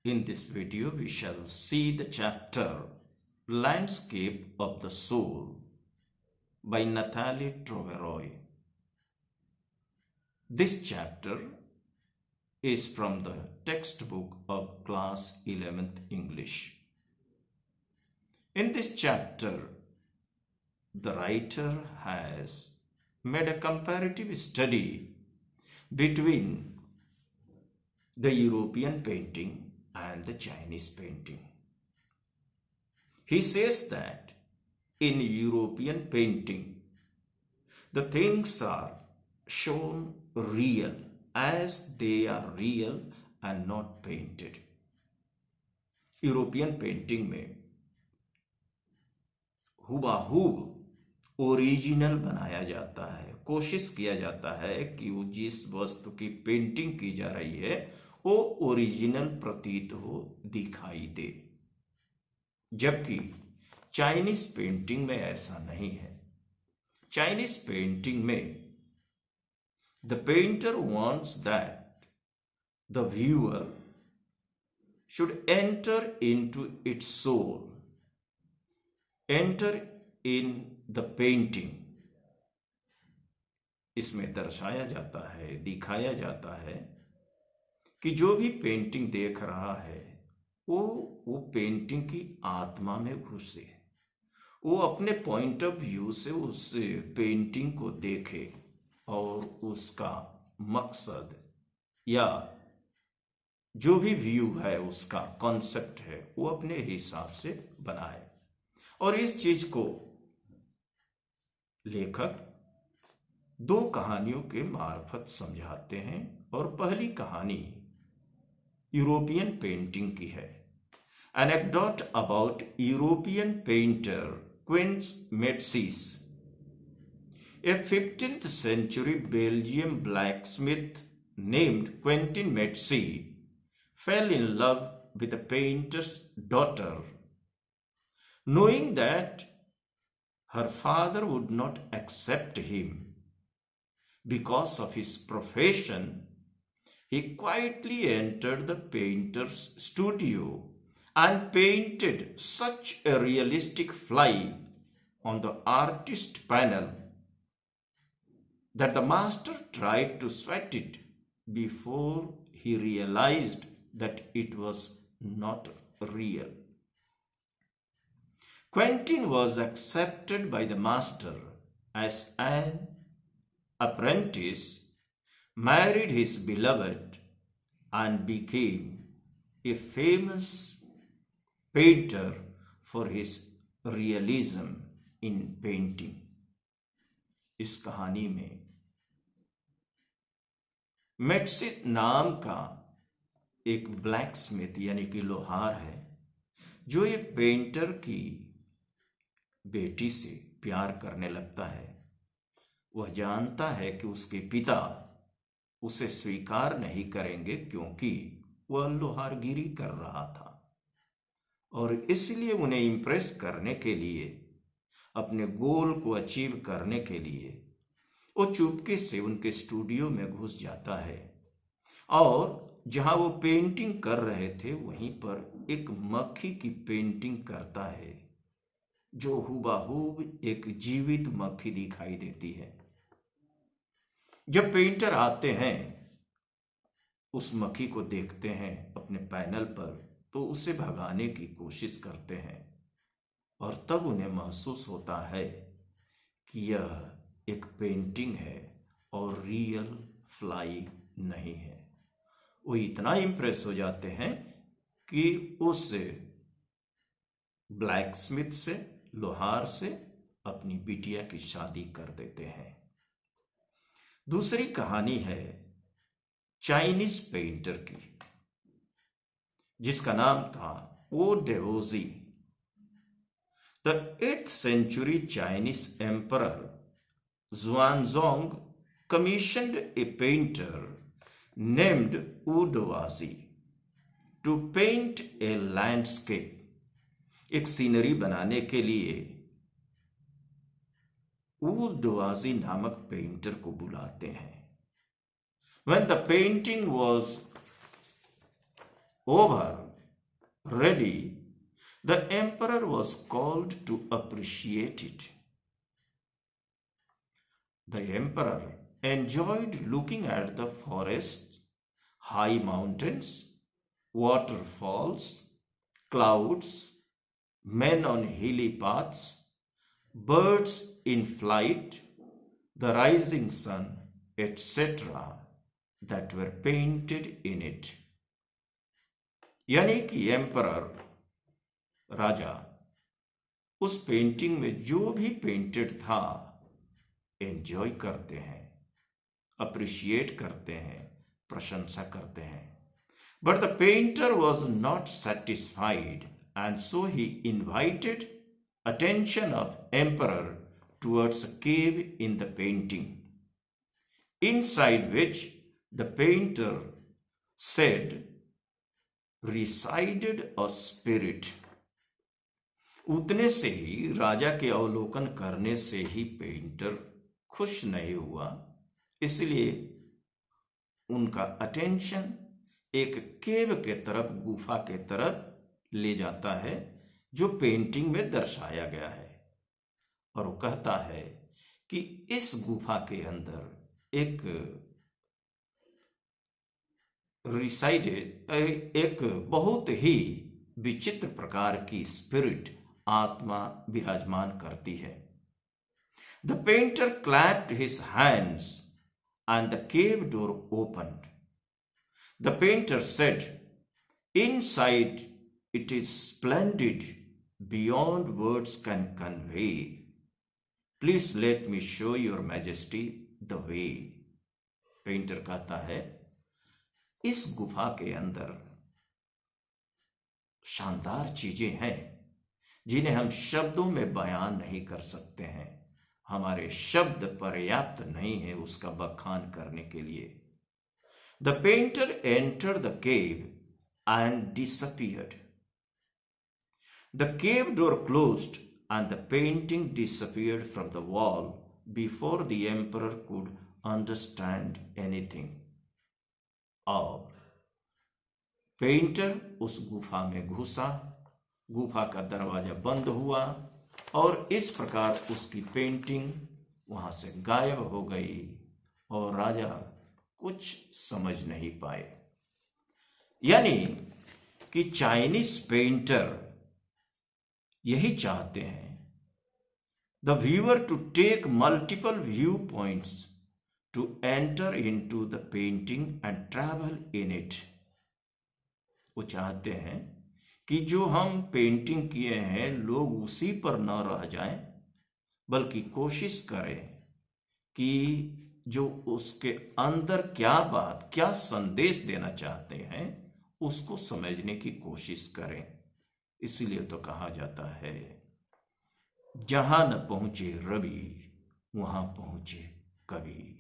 In this video, we shall see the chapter Landscape of the Soul by Nathalie Troveroy. This chapter is from the textbook of class 11th English. In this chapter, the writer has made a comparative study between the European painting and the Chinese painting. He says that in European painting, the things are shown real as they are real and not painted. European painting में हुबहू original बनाया जाता है, कोशिश किया जाता है कि वो जिस वस्तु की पेंटिंग की जा रही है वो ओरिजिनल प्रतीत हो, दिखाई दे। जबकि चाइनीज पेंटिंग में ऐसा नहीं है। चाइनीज पेंटिंग में the painter wants that the viewer should enter into its soul, enter in the painting. इसमें दर्शाया जाता है, दिखाया जाता है कि जो भी पेंटिंग देख रहा है वो पेंटिंग की आत्मा में घुसे, वो अपने पॉइंट ऑफ व्यू से उस पेंटिंग को देखे और उसका मकसद या जो भी व्यू है, उसका कॉन्सेप्ट है, वो अपने हिसाब से बनाए। और इस चीज को लेखक दो कहानियों के मार्फत समझाते हैं। और पहली कहानी यूरोपियन पेंटिंग की है। Anecdote about European painter Quinten Metsys. A 15th century Belgian blacksmith named Quentin Metsi fell in love with a painter's daughter. Knowing that her father would not accept him because of his profession, he quietly entered the painter's studio and painted such a realistic fly on the artist panel that the master tried to sweat it before he realized that it was not real. Quentin was accepted by the master as an apprentice, married his beloved, and became a famous painter for his realism in painting. इस कहानी में मेट्सी नाम का एक blacksmith यानी कि लोहार है, जो एक पेंटर की बेटी से प्यार करने लगता है। वह जानता है कि उसके पिता उसे स्वीकार नहीं करेंगे क्योंकि वह लोहारगिरी कर रहा था, और इसलिए उन्हें इम्प्रेस करने के लिए, अपने गोल को अचीव करने के लिए वो चुपके से उनके स्टूडियो में घुस जाता है। और जहां वो पेंटिंग कर रहे थे वहीं पर एक मक्खी की पेंटिंग करता है, जो हुबहू एक जीवित मक्खी दिखाई देती है। जब पेंटर आते हैं, उस मक्खी को देखते हैं अपने पैनल पर, तो उसे भगाने की कोशिश करते हैं, और तब उन्हें महसूस होता है कि यह एक पेंटिंग है और रियल फ्लाई नहीं है। वो इतना इम्प्रेस हो जाते हैं कि उस ब्लैकस्मिथ से, लोहार से, अपनी बिटिया की शादी कर देते हैं। दूसरी कहानी है चाइनीज पेंटर की, जिसका नाम था वो डेवोजी। The 8th century Chinese emperor Xuanzong commissioned a painter named Wu Doazi to paint a landscape. एक सीनरी बनाने के लिए वू डोआजी नामक पेंटर को बुलाते हैं। When the painting was over, ready, the emperor was called to appreciate it. The emperor enjoyed looking at the forests, high mountains, waterfalls, clouds, men on hilly paths, birds in flight, the rising sun, etc., that were painted in it. यानी कि emperor राजा उस painting में जो भी painted था enjoy करते हैं, appreciate करते हैं, प्रशंसा करते हैं. But the painter was not satisfied, and so he invited attention of emperor towards a cave in the painting, inside which the painter said resided a spirit. उतने से ही राजा के अवलोकन करने से ही पेंटर खुश नहीं हुआ, इसलिए उनका अटेंशन एक केव के तरफ, गुफा के तरफ ले जाता है जो पेंटिंग में दर्शाया गया है. और वो कहता है कि इस गुफा के अंदर एक रिसाइडेड, एक बहुत ही विचित्र प्रकार की स्पिरिट, आत्मा विराजमान करती है. The painter clapped his hands and the cave door opened. The painter said, inside it is splendid beyond words can convey. Please let me show your majesty the way. Painter कहता है, इस गुफा के अंदर शानदार चीजें हैं जिन्हें हम शब्दों में बयान नहीं कर सकते हैं. हमारे शब्द पर्याप्त नहीं है उसका बखान करने के लिए. The painter entered the cave and disappeared. The cave door closed and the painting disappeared from the wall before the emperor could understand anything. और पेंटर उस गुफा में घुसा, गुफा का दरवाजा बंद हुआ और इस प्रकार उसकी पेंटिंग वहां से गायब हो गई और राजा कुछ समझ नहीं पाए. यानी कि चाइनीज पेंटर यही चाहते हैं, the viewer to take multiple view points to enter into the painting and travel in it. वो चाहते हैं कि जो हम पेंटिंग किए हैं लोग उसी पर न रह जाएं, बल्कि कोशिश करें कि जो उसके अंदर क्या बात, क्या संदेश देना चाहते हैं उसको समझने की कोशिश करें. इसीलिए तो कहा जाता है, जहां न पहुंचे रवि वहां पहुंचे कवि.